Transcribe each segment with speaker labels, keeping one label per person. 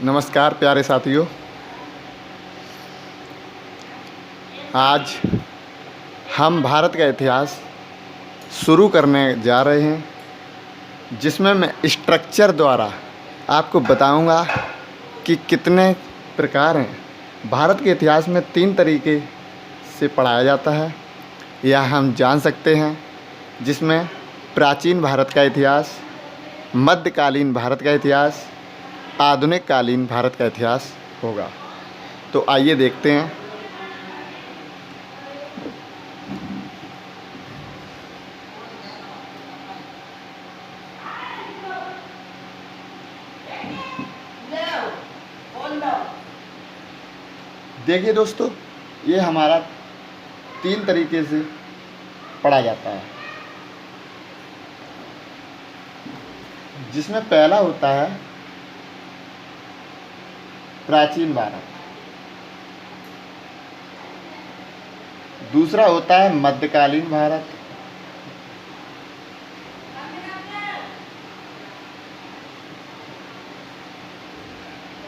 Speaker 1: नमस्कार प्यारे साथियों। आज हम भारत का इतिहास शुरू करने जा रहे हैं, जिसमें मैं स्ट्रक्चर द्वारा आपको बताऊंगा कि कितने प्रकार हैं। भारत के इतिहास में 3 तरीके से पढ़ाया जाता है, यह हम जान सकते हैं, जिसमें प्राचीन भारत का इतिहास, मध्यकालीन भारत का इतिहास, आधुनिक कालीन भारत का इतिहास होगा। तो आइए देखते हैं। देखिए दोस्तों, ये हमारा 3 तरीके से पढ़ा जाता है, जिसमें पहला होता है प्राचीन भारत, दूसरा होता है मध्यकालीन भारत,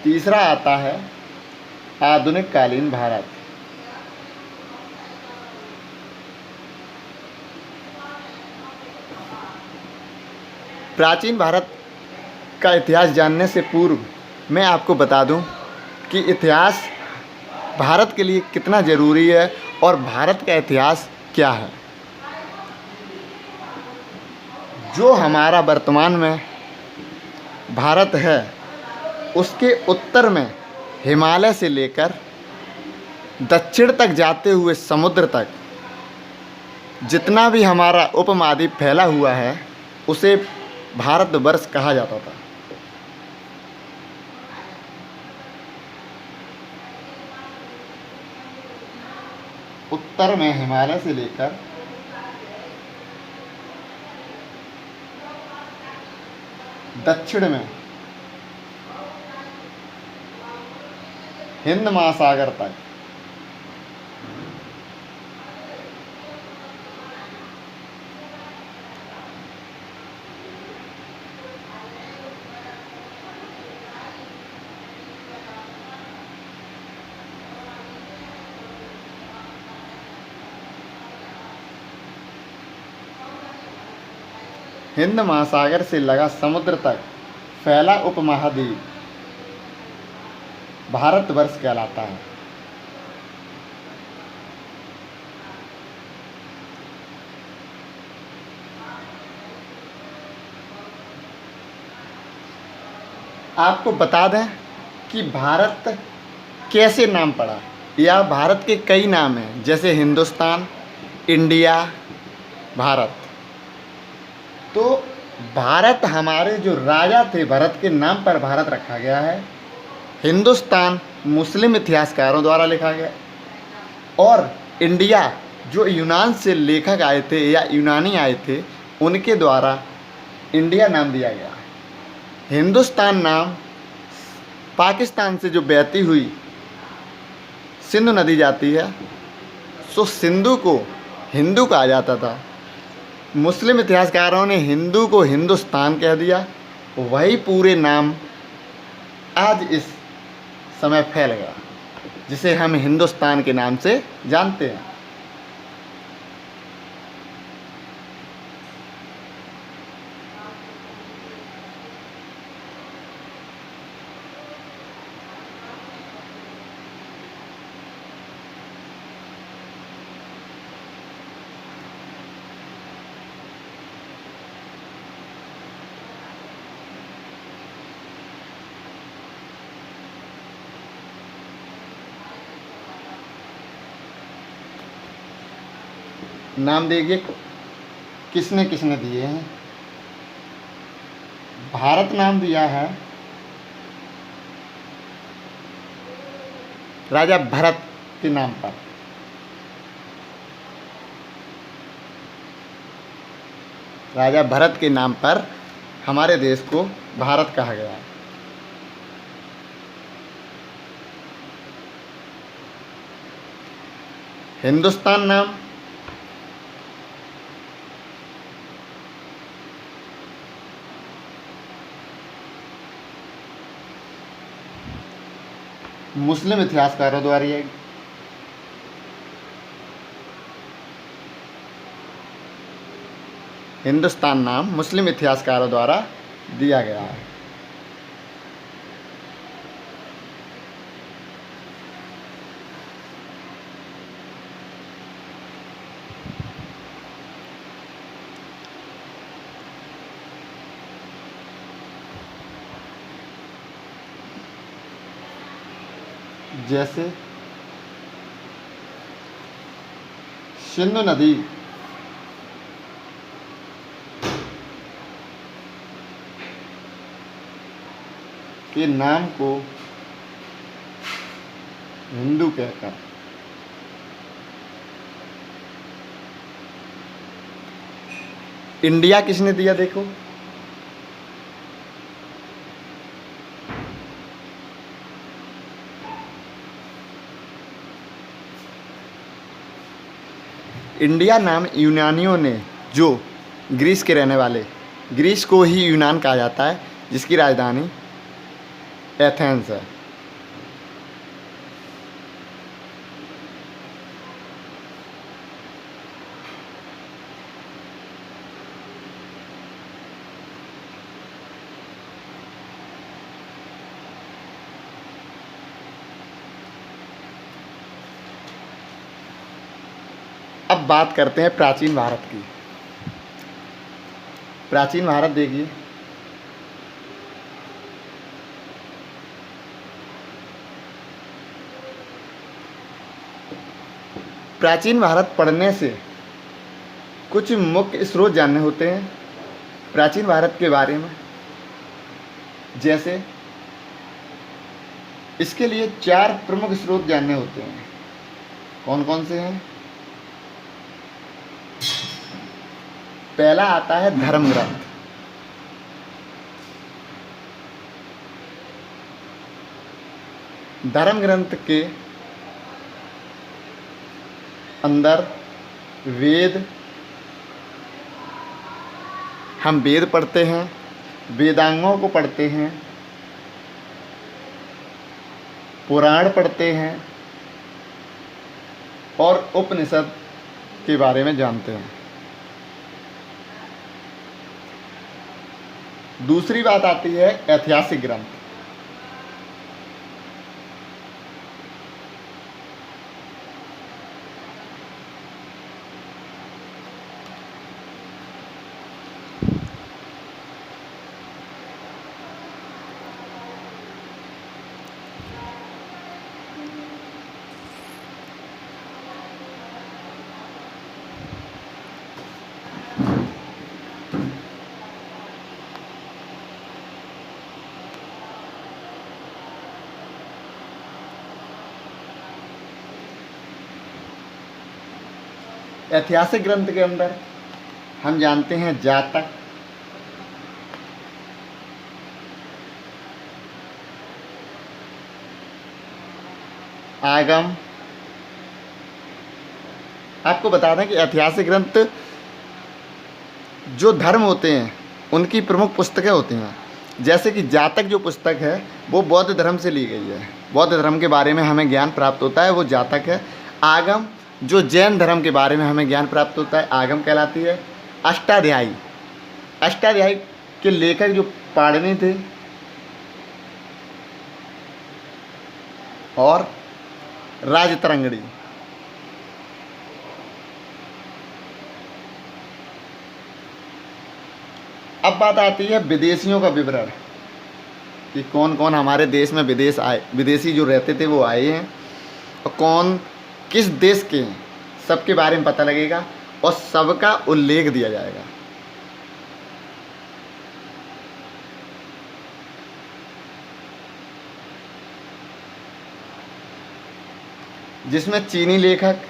Speaker 1: तीसरा आता है आधुनिक कालीन भारत। प्राचीन भारत का इतिहास जानने से पूर्व मैं आपको बता दूं कि इतिहास भारत के लिए कितना ज़रूरी है और भारत का इतिहास क्या है। जो हमारा वर्तमान में भारत है, उसके उत्तर में हिमालय से लेकर दक्षिण तक जाते हुए समुद्र तक जितना भी हमारा उपमहाद्वीप फैला हुआ है, उसे भारतवर्ष कहा जाता था। उत्तर में हिमालय से लेकर दक्षिण में हिंद महासागर तक हिंद महासागर से लगा समुद्र तक फैला उपमहाद्वीप भारतवर्ष कहलाता है। आपको बता दें कि भारत कैसे नाम पड़ा, या भारत के कई नाम हैं, जैसे हिंदुस्तान, इंडिया, भारत। तो भारत हमारे जो राजा थे, भरत के नाम पर भारत रखा गया है। हिंदुस्तान मुस्लिम इतिहासकारों द्वारा लिखा गया, और इंडिया जो यूनान से लेखक आए थे या यूनानी आए थे, उनके द्वारा इंडिया नाम दिया गया। हिंदुस्तान नाम पाकिस्तान से जो बहती हुई सिंधु नदी जाती है, सो सिंधु को हिंदू कहा जाता था। मुस्लिम इतिहासकारों ने हिंदू को हिंदुस्तान कह दिया, वही पूरे नाम आज इस समय फैल गया, जिसे हम हिंदुस्तान के नाम से जानते हैं। नाम देखिए किसने किसने दिए हैं। भारत नाम दिया है राजा भरत के नाम पर। राजा भरत के नाम पर हमारे देश को भारत कहा गया है। हिंदुस्तान नाम मुस्लिम इतिहासकारों द्वारा ये हिंदुस्तान नाम मुस्लिम इतिहासकारों द्वारा दिया गया है। जैसे सिंधु नदी के नाम को हिंदू कहकर इंडिया किसने दिया देखो, इंडिया नाम यूनानियों ने, जो ग्रीस के रहने वाले, ग्रीस को ही यूनान कहा जाता है, जिसकी राजधानी एथेंस है। अब बात करते हैं प्राचीन भारत की। प्राचीन भारत देखिए, प्राचीन भारत पढ़ने से कुछ मुख्य स्रोत जानने होते हैं प्राचीन भारत के बारे में। जैसे इसके लिए 4 प्रमुख स्रोत जानने होते हैं। कौन कौन से हैं? पहला आता है धर्म ग्रंथ। धर्म ग्रंथ के अंदर वेद, हम वेद पढ़ते हैं, वेदांगों को पढ़ते हैं, पुराण पढ़ते हैं और उपनिषद के बारे में जानते हैं। दूसरी बात आती है ऐतिहासिक ग्रंथ। ऐतिहासिक ग्रंथ के अंदर हम जानते हैं जातक, आगम। आपको बता दें कि ऐतिहासिक ग्रंथ जो धर्म होते हैं उनकी प्रमुख पुस्तकें होती हैं। जैसे कि जातक जो पुस्तक है वो बौद्ध धर्म से ली गई है, बौद्ध धर्म के बारे में हमें ज्ञान प्राप्त होता है, वो जातक है। आगम जो जैन धर्म के बारे में हमें ज्ञान प्राप्त होता है, आगम कहलाती है। अष्टाध्यायी, अष्टाध्यायी के लेखक जो पाणिनि थे, और राजतरंगिणी। अब बात आती है विदेशियों का विवरण कि कौन कौन हमारे देश में विदेशी जो रहते थे वो आए हैं और कौन किस देश के हैं, सबके बारे में पता लगेगा और सबका उल्लेख दिया जाएगा। जिसमें चीनी लेखक,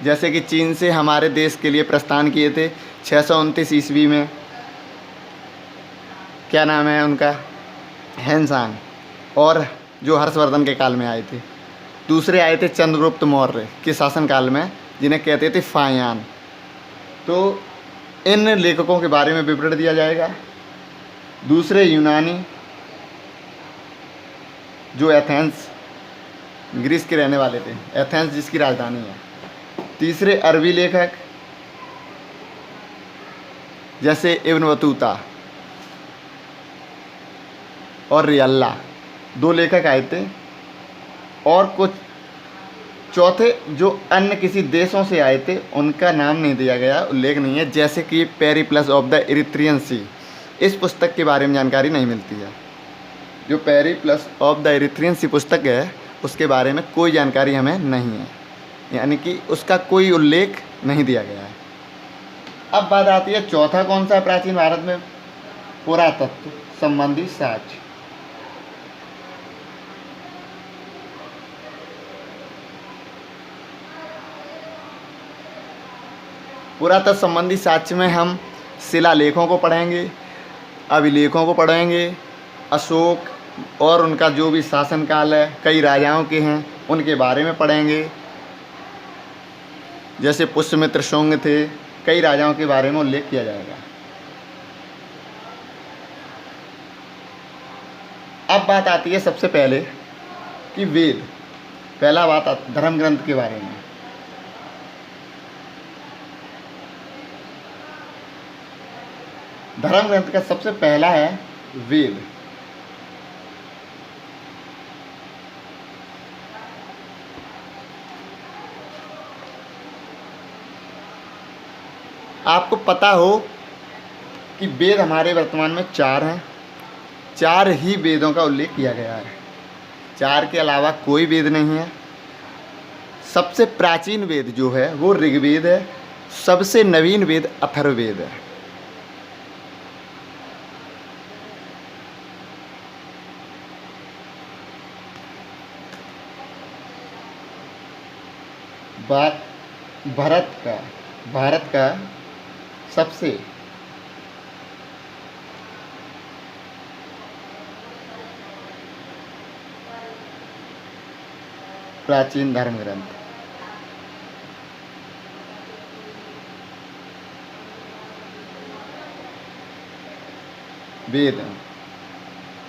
Speaker 1: जैसे कि चीन से हमारे देश के लिए प्रस्थान किए थे 629 ईस्वी में, क्या नाम है उनका, हेनसांग, और जो हर्षवर्धन के काल में आए थे। दूसरे आए थे चंद्रगुप्त मौर्य के शासनकाल में, जिन्हें कहते थे फायान। तो इन लेखकों के बारे में विवरण दिया जाएगा। दूसरे यूनानी जो एथेंस ग्रीस के रहने वाले थे, एथेंस जिसकी राजधानी है। तीसरे अरबी लेखक जैसे इब्न बतूता और रियल्ला, 2 लेखक आए थे। और कुछ चौथे जो अन्य किसी देशों से आए थे उनका नाम नहीं दिया गया, उल्लेख नहीं है, जैसे कि पेरिप्लस ऑफ द इरिथ्रियन सी। इस पुस्तक के बारे में जानकारी नहीं मिलती है। जो पेरिप्लस ऑफ द इरिथ्रियन सी पुस्तक है उसके बारे में कोई जानकारी हमें नहीं है, यानी कि उसका कोई उल्लेख नहीं दिया गया है। अब बात आती है चौथा कौन सा है प्राचीन भारत में पुरातत्व संबंधी साक्ष्य। पुरातत्व संबंधी साक्ष्य में हम शिलालेखों को पढ़ेंगे, अभिलेखों को पढ़ेंगे, अशोक और उनका जो भी शासनकाल है, कई राजाओं के हैं उनके बारे में पढ़ेंगे। जैसे पुष्यमित्र शुंग थे, कई राजाओं के बारे में उल्लेख किया जाएगा। अब बात आती है सबसे पहले कि वेद, पहला बात धर्म ग्रंथ के बारे में। धर्म ग्रंथ का सबसे पहला है वेद। आपको पता हो कि वेद हमारे वर्तमान में 4 हैं, 4 ही वेदों का उल्लेख किया गया है, 4 के अलावा कोई वेद नहीं है। सबसे प्राचीन वेद जो है वो ऋग्वेद है, सबसे नवीन वेद अथर्ववेद है। बात भारत का सबसे प्राचीन धर्म ग्रंथ वेद है।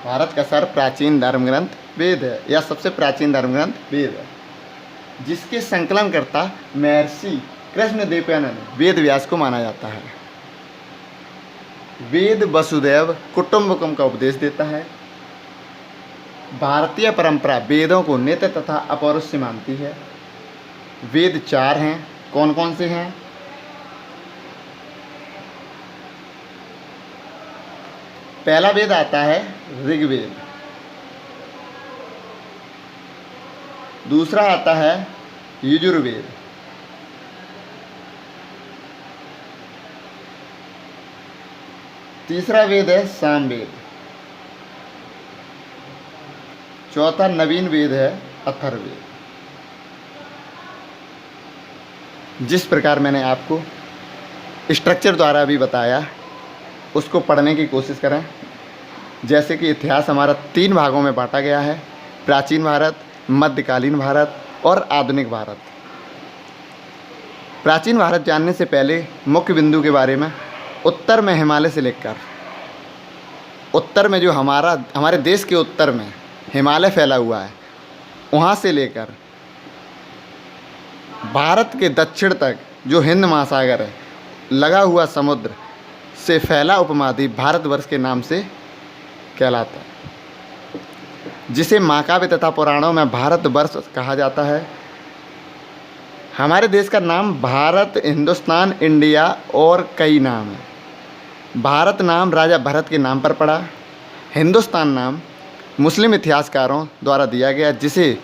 Speaker 1: भारत का सर्व प्राचीन धर्म ग्रंथ वेद है, या सबसे प्राचीन धर्म ग्रंथ वेद है, जिसके संकलनकर्ता महर्षि कृष्णद्वैपायन वेद व्यास को माना जाता है। वेद वसुदैव कुटुंबकम का उपदेश देता है। भारतीय परंपरा वेदों को नित्य तथा अपौरुष मानती है। वेद 4 हैं, कौन कौन से हैं? पहला वेद आता है ऋग्वेद, दूसरा आता है यजुर्वेद, तीसरा वेद है सामवेद, चौथा नवीन वेद है अथर्ववेद। जिस प्रकार मैंने आपको स्ट्रक्चर द्वारा अभी बताया उसको पढ़ने की कोशिश करें। जैसे कि इतिहास हमारा 3 भागों में बांटा गया है, प्राचीन भारत, मध्यकालीन भारत और आधुनिक भारत। प्राचीन भारत जानने से पहले मुख्य बिंदु के बारे में, उत्तर में हिमालय से लेकर उत्तर में जो हमारे देश के उत्तर में हिमालय फैला हुआ है, वहाँ से लेकर भारत के दक्षिण तक जो हिंद महासागर है, लगा हुआ समुद्र से फैला उपमहाद्वीप भारतवर्ष के नाम से कहलाता है, जिसे महाकाव्य तथा पुराणों में भारतवर्ष कहा जाता है। हमारे देश का नाम भारत, हिंदुस्तान, इंडिया और कई नाम है। भारत नाम राजा भरत के नाम पर पड़ा। हिंदुस्तान नाम मुस्लिम इतिहासकारों द्वारा दिया गया, जिसे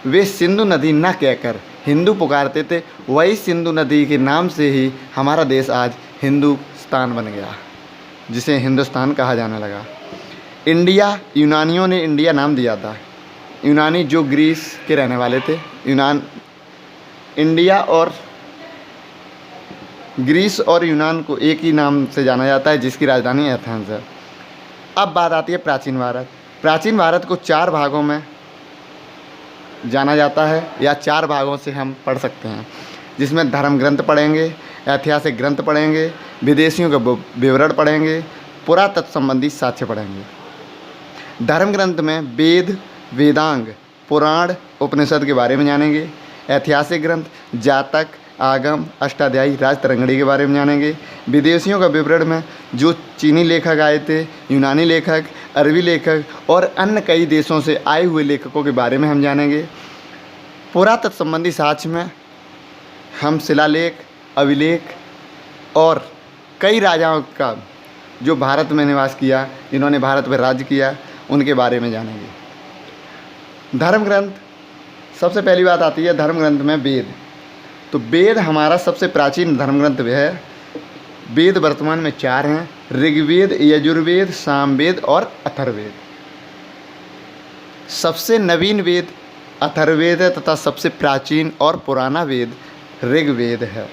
Speaker 1: वे सिंधु नदी न कहकर हिंदू पुकारते थे। वही सिंधु नदी के नाम से ही हमारा देश आज हिंदुस्तान बन गया, जिसे हिंदुस्तान कहा जाने लगा। इंडिया, यूनानियों ने इंडिया नाम दिया था। यूनानी जो ग्रीस के रहने वाले थे, इंडिया और ग्रीस और यूनान को एक ही नाम से जाना जाता है, जिसकी राजधानी एथेंस है। अब बात आती है प्राचीन भारत। प्राचीन भारत को 4 भागों में जाना जाता है, या 4 भागों से हम पढ़ सकते हैं, जिसमें धर्म ग्रंथ पढ़ेंगे, ऐतिहासिक ग्रंथ पढ़ेंगे, विदेशियों का विवरण पढ़ेंगे पुरातत्व संबंधी साक्ष्य पढ़ेंगे। धर्म ग्रंथ में वेद, वेदांग, पुराण, उपनिषद के बारे में जानेंगे। ऐतिहासिक ग्रंथ जातक, आगम, अष्टाध्यायी, राजतरंगिणी के बारे में जानेंगे। विदेशियों का विवरण में जो चीनी लेखक आए थे, यूनानी लेखक, अरबी लेखक और अन्य कई देशों से आए हुए लेखकों के बारे में हम जानेंगे। पुरातत्व संबंधी साक्ष्य में हम शिलालेख, अभिलेख और कई राजाओं का जो भारत में निवास किया, जिन्होंने भारत पर राज्य किया, उनके बारे में जानेंगे। धर्म ग्रंथ, सबसे पहली बात आती है धर्म ग्रंथ में वेद। तो वेद हमारा सबसे प्राचीन धर्म ग्रंथ है। वेद वर्तमान में 4 हैं: ऋग्वेद, यजुर्वेद, सामवेद और अथर्ववेद। सबसे नवीन वेद अथर्ववेद है तथा सबसे प्राचीन और पुराना वेद ऋग्वेद है।